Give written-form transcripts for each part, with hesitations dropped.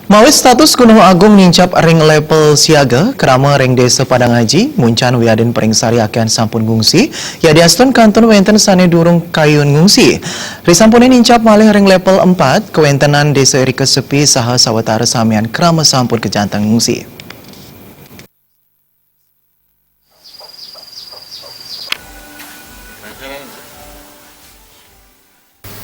Mawis status Gunung Agung nincap ring level siaga kerama ring desa Padang Haji muncan wiaden peringsari akan sampun ngungsi ya diaston kanton wenten sane durung kayun ngungsi risampune nincap malih ring level 4 kewentenan desa Erika Sepi saha sawetara samian kerama sampun kejantang ngungsi.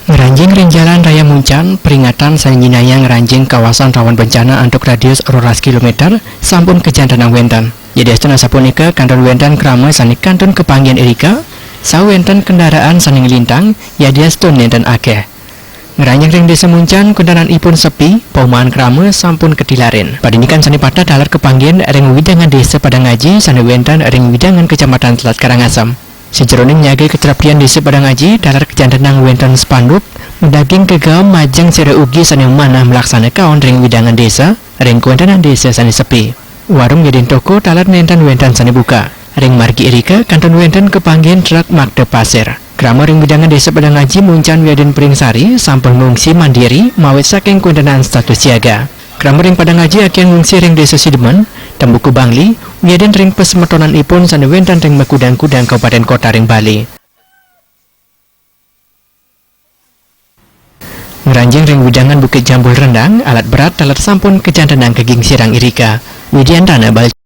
Ngeranjing ring jalan raya Muncan, peringatan sanjinaya ngeranjing kawasan rawan bencana untuk radius 12 km sampun kejantanang wentan. Jadi astana sapunika kanton wentan krama sanik kanton kepanggian Erika, sawentan kendaraan saning lintang, yadi astun nenten akeh. Ngeranjing ring desa Muncan kendaraan ipun sepi, paumaan krama sampun ketilarin. Padinikan sani patah dalar kepanggian ring widangan desa Padang Haji sani wentan ring widangan kecamatan Selat Karangasem. Sejeroning nyage kecerapdian desa Padang Haji dalar kejantanang wentan spanduk mendaging kegawam majang sere ugi sani mana melaksana kaon ring widangan desa ring kuentenan desa sani sepi. Warung yadin toko dalar nentan wentan sani buka. Ring margi Erika kanton wentan kepanggian truk Magde Pasir. Krama ring widangan desa Padang Haji muncan wiaden peringsari sampun ngungsi mandiri mawet saking kuentenan status siaga. Krama ring Padang Haji akan ngungsi ring desa Sidemen Tembuku Bangli wiaden ring pesemetonan ipun sani wentan ring Mekudang-Kudang Kabupaten Kota ring Bali. Ngeranjing ring widangan Bukit Jambul Rendang alat berat dalat sampun kejantanang keging sirang Erika. Widiantana Bal